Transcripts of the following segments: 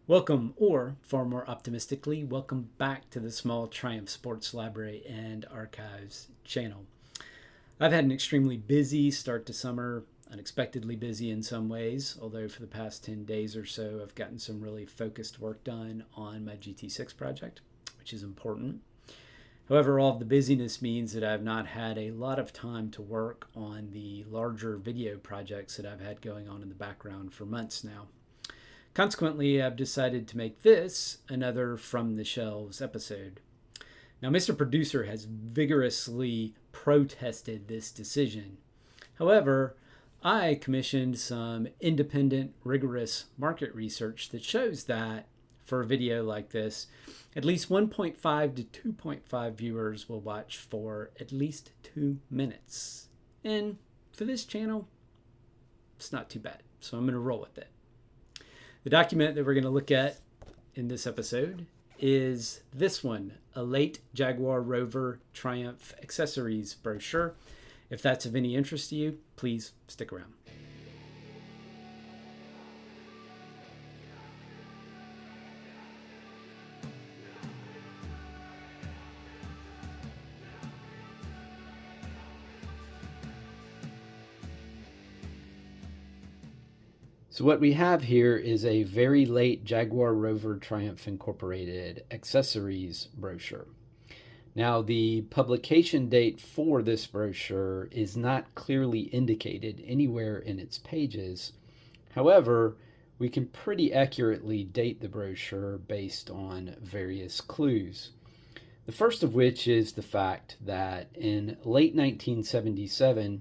Welcome, or far more optimistically, welcome back to the Small Triumph Sports Library and Archives channel. I've had an extremely busy start to summer, unexpectedly busy in some ways, although for the past 10 days or so I've gotten some really focused work done on my GT6 project, which is important. However, all of the busyness means that I've not had a lot of time to work on the larger video projects that I've had going on in the background for months now. Consequently, I've decided to make this another From the Shelves episode. Now, Mr. Producer has vigorously protested this decision. However, I commissioned some independent, rigorous market research that shows that for a video like this, at least 1.5 to 2.5 viewers will watch for at least 2 minutes. And for this channel, it's not too bad, so I'm going to roll with it. The document that we're going to look at in this episode is this one, a late Jaguar Rover Triumph accessories brochure. If that's of any interest to you, please stick around. So what we have here is a very late Jaguar Rover Triumph Incorporated accessories brochure. Now, the publication date for this brochure is not clearly indicated anywhere in its pages. However, we can pretty accurately date the brochure based on various clues. The first of which is the fact that in late 1977,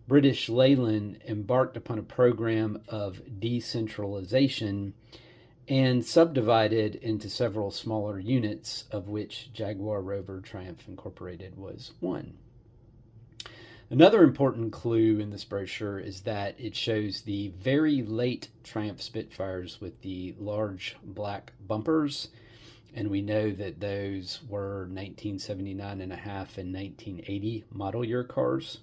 British Leyland embarked upon a program of decentralization and subdivided into several smaller units, of which Jaguar Rover Triumph Incorporated was one. Another important clue in this brochure is that it shows the very late Triumph Spitfires with the large black bumpers, and we know that those were 1979 and a half and 1980 model year cars.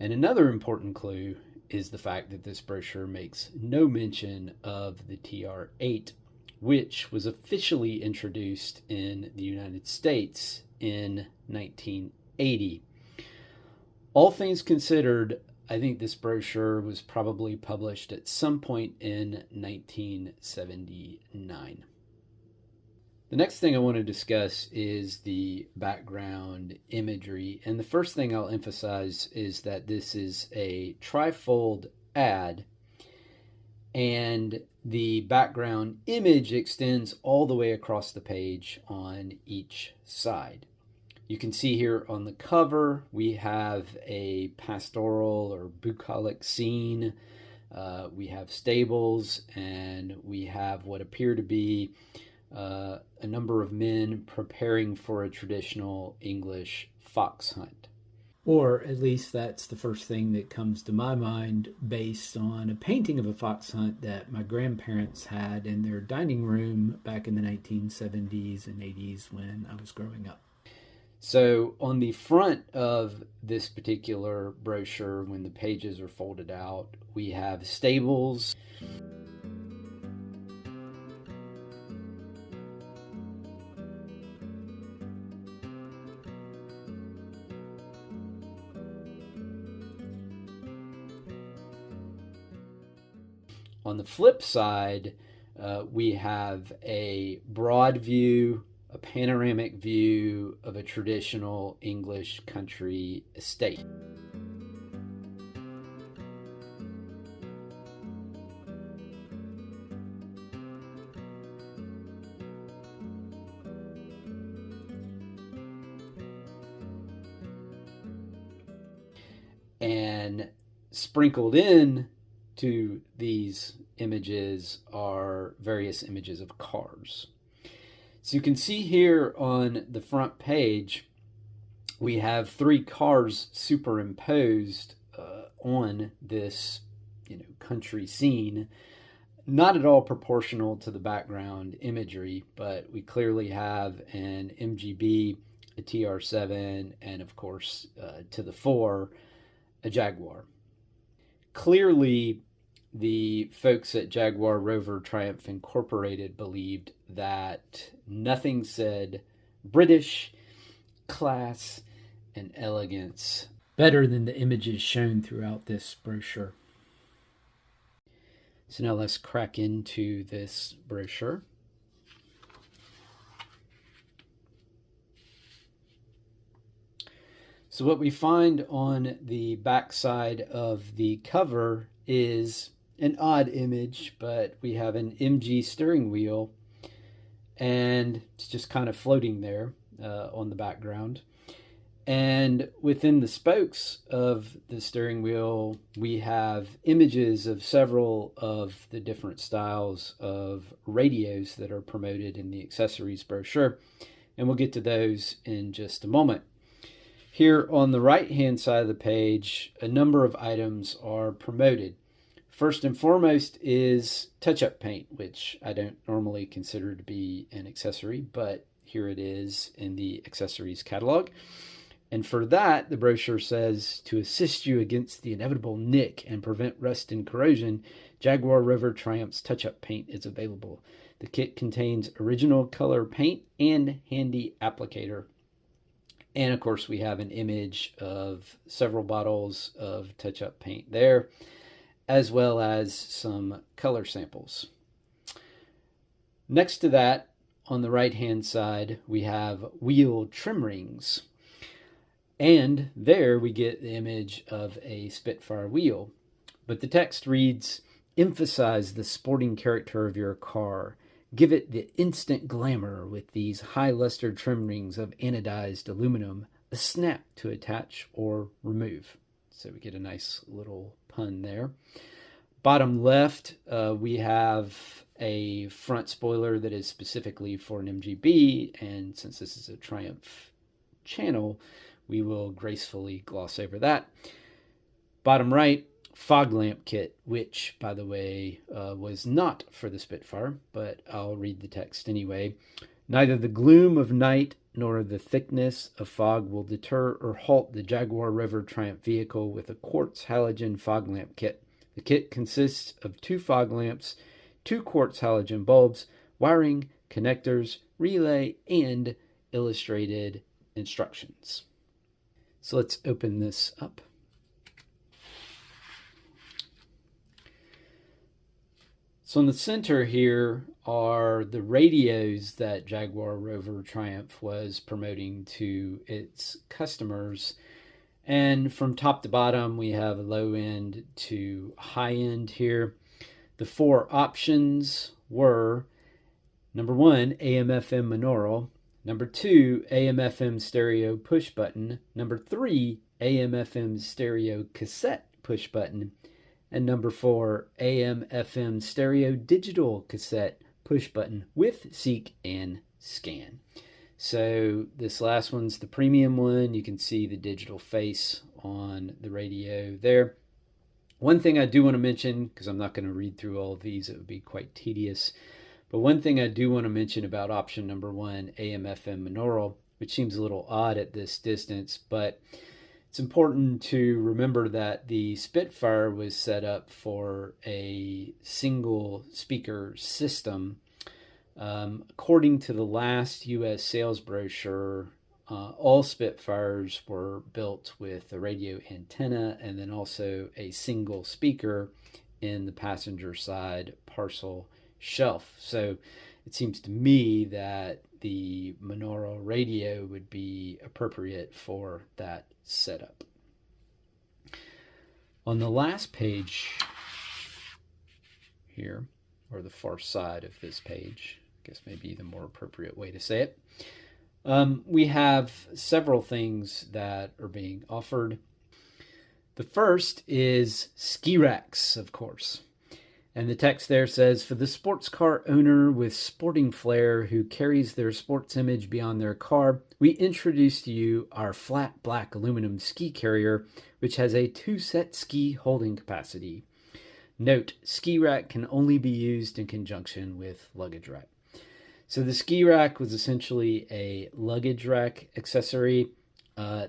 And another important clue is the fact that this brochure makes no mention of the TR8, which was officially introduced in the United States in 1980. All things considered, I think this brochure was probably published at some point in 1979. The next thing I want to discuss is the background imagery. And the first thing I'll emphasize is that this is a trifold ad, and the background image extends all the way across the page on each side. You can see here on the cover, we have a pastoral or bucolic scene. We have stables, and we have what appear to be a number of men preparing for a traditional English fox hunt. Or at least that's the first thing that comes to my mind based on a painting of a fox hunt that my grandparents had in their dining room back in the 1970s and 80s when I was growing up. So on the front of this particular brochure, when the pages are folded out, we have stables. On the flip side, we have a broad view, a panoramic view of a traditional English country estate. And sprinkled in to these images are various images of cars. So you can see here on the front page, we have 3 cars superimposed on this country scene. Not at all proportional to the background imagery, but we clearly have an MGB, a TR7, and of course to the fore, a Jaguar. Clearly, the folks at Jaguar Rover Triumph Incorporated believed that nothing said British, class, and elegance better than the images shown throughout this brochure. So now let's crack into this brochure. So what we find on the back side of the cover is an odd image, but we have an MG steering wheel, and it's just kind of floating there on the background. And within the spokes of the steering wheel, we have images of several of the different styles of radios that are promoted in the accessories brochure, and we'll get to those in just a moment. Here on the right-hand side of the page, a number of items are promoted. First and foremost is touch-up paint, which I don't normally consider to be an accessory, but here it is in the accessories catalog. And for that, the brochure says, to assist you against the inevitable nick and prevent rust and corrosion, Jaguar Rover Triumph's touch-up paint is available. The kit contains original color paint and handy applicator. And of course, we have an image of several bottles of touch-up paint there, as well as some color samples. Next to that, on the right-hand side, we have wheel trim rings. And there we get the image of a Spitfire wheel. But the text reads, emphasize the sporting character of your car. Give it the instant glamour with these high luster trim rings of anodized aluminum, a snap to attach or remove. So we get a nice little pun there. Bottom left, we have a front spoiler that is specifically for an MGB, and since this is a Triumph channel, we will gracefully gloss over that. Bottom right, fog lamp kit, which, by the way, was not for the Spitfire, but I'll read the text anyway. Neither the gloom of night nor the thickness of fog will deter or halt the Jaguar Rover Triumph vehicle with a quartz halogen fog lamp kit. The kit consists of 2 fog lamps, 2 quartz halogen bulbs, wiring, connectors, relay, and illustrated instructions. So let's open this up. So in the center here are the radios that Jaguar Rover Triumph was promoting to its customers. And from top to bottom, we have a low end to high end here. The 4 options were, number 1, AM/FM monaural. Number 2, AM/FM stereo push button. Number 3, AM/FM stereo cassette push button. And number 4, AM/FM stereo digital cassette push button with seek and scan. So this last one's the premium one. You can see the digital face on the radio there. One thing I do want to mention, because I'm not going to read through all of these, it would be quite tedious. But one thing I do want to mention about option number 1, AM/FM monaural, which seems a little odd at this distance, but it's important to remember that the Spitfire was set up for a single speaker system. According to the last U.S. sales brochure, all Spitfires were built with a radio antenna and then also a single speaker in the passenger side parcel shelf. So it seems to me that the monaural radio would be appropriate for that setup. On the last page here, or the far side of this page, I guess maybe the more appropriate way to say it, we have several things that are being offered. The first is ski racks, of course. And the text there says, for the sports car owner with sporting flair who carries their sports image beyond their car, we introduce to you our flat black aluminum ski carrier, which has a 2-set ski holding capacity. Note, ski rack can only be used in conjunction with luggage rack. So the ski rack was essentially a luggage rack accessory.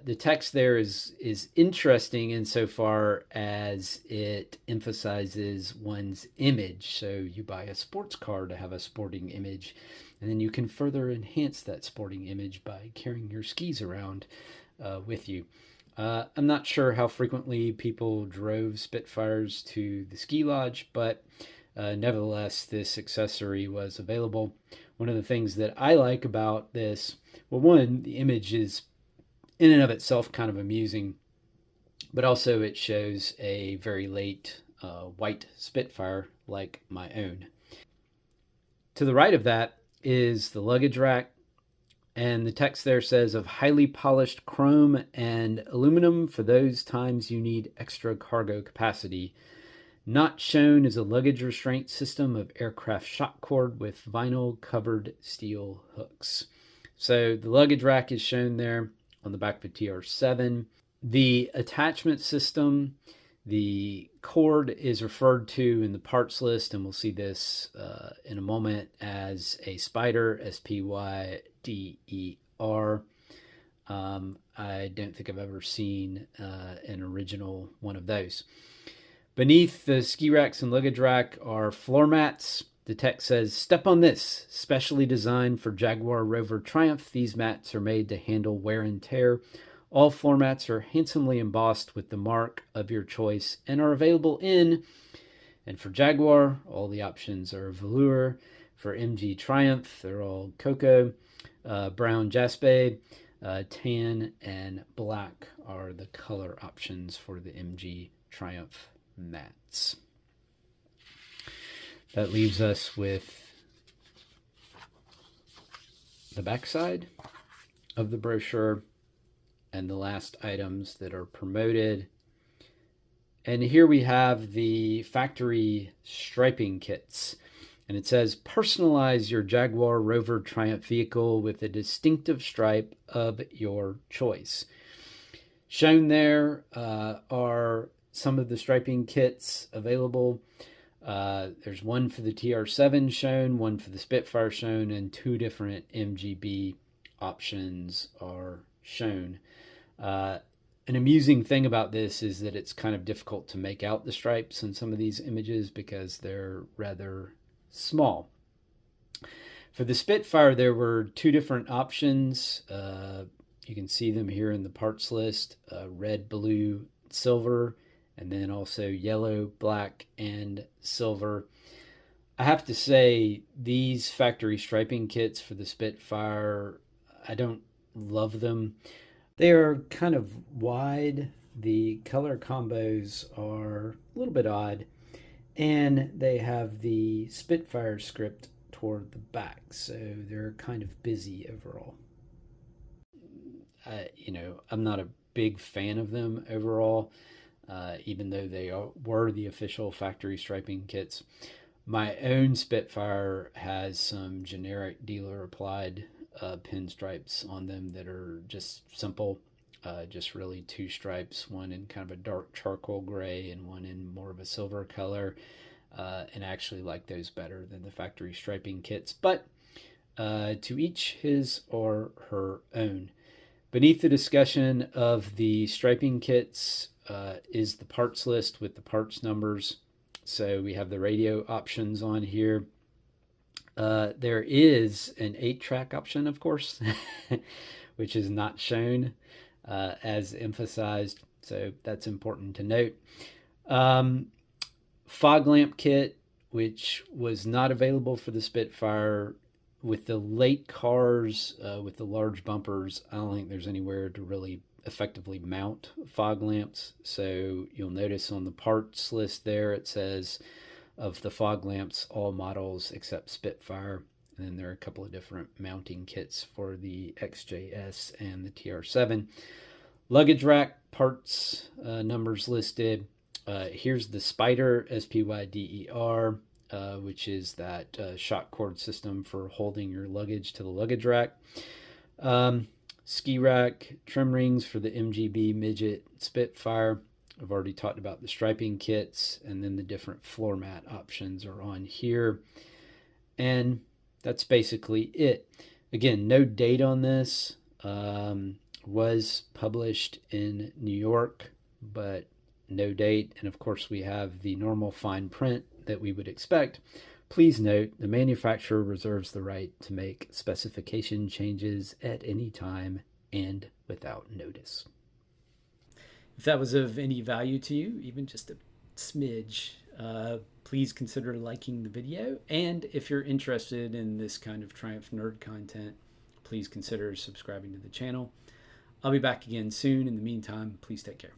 The text there is interesting insofar as it emphasizes one's image. So you buy a sports car to have a sporting image, and then you can further enhance that sporting image by carrying your skis around with you. I'm not sure how frequently people drove Spitfires to the ski lodge, but nevertheless, this accessory was available. One of the things that I like about this, well, one, the image is in and of itself kind of amusing, but also it shows a very late white Spitfire like my own. To the right of that is the luggage rack, and the text there says of highly polished chrome and aluminum for those times you need extra cargo capacity. Not shown is a luggage restraint system of aircraft shock cord with vinyl covered steel hooks. So the luggage rack is shown there on the back of a TR7. The attachment system, the cord is referred to in the parts list, and we'll see this in a moment, as a Spider, SPYDER. I don't think I've ever seen an original one of those. Beneath the ski racks and luggage rack are floor mats. The text says, "Step on this, specially designed for Jaguar Rover Triumph. These mats are made to handle wear and tear. All floor mats are handsomely embossed with the mark of your choice and are available in," and for Jaguar, all the options are velour. For MG Triumph, they're all cocoa. Brown jaspe, tan, and black are the color options for the MG Triumph mats. That leaves us with the backside of the brochure and the last items that are promoted. And here we have the factory striping kits. And it says, personalize your Jaguar Rover Triumph vehicle with a distinctive stripe of your choice. Shown there are some of the striping kits available. There's one for the TR7 shown, one for the Spitfire shown, and two different MGB options are shown. An amusing thing about this is that it's kind of difficult to make out the stripes in some of these images because they're rather small. For the Spitfire, there were two different options. You can see them here in the parts list, red, blue, silver, and then also yellow, black, and silver. I have to say, these factory striping kits for the Spitfire, I don't love them. They are kind of wide. The color combos are a little bit odd, and they have the Spitfire script toward the back, so they're kind of busy overall. I'm not a big fan of them overall, even though they were the official factory striping kits. My own Spitfire has some generic dealer applied pinstripes on them that are just simple, just really two stripes, one in kind of a dark charcoal gray and one in more of a silver color, and I actually like those better than the factory striping kits, but to each his or her own. Beneath the discussion of the striping kits is the parts list with the parts numbers. So we have the radio options on here. There is an 8-track option, of course, which is not shown as emphasized. So that's important to note. Fog lamp kit, which was not available for the Spitfire. With the late cars with the large bumpers, I don't think there's anywhere to really effectively mount fog lamps. So you'll notice on the parts list there, it says of the fog lamps, all models except Spitfire. And then there are a couple of different mounting kits for the XJS and the TR7. Luggage rack parts numbers listed. Here's the Spider, SPYDER, which is that shock cord system for holding your luggage to the luggage rack. Ski rack trim rings for the MGB, Midget, Spitfire. I've already talked about the striping kits, and then the different floor mat options are on here. And that's basically it. Again, no date on this. was published in New York, but no date. And of course, we have the normal fine print that we would expect. Please note the manufacturer reserves the right to make specification changes at any time and without notice. If that was of any value to you, even just a smidge, please consider liking the video. And if you're interested in this kind of Triumph nerd content, please consider subscribing to the channel. I'll be back again soon. In the meantime, please take care.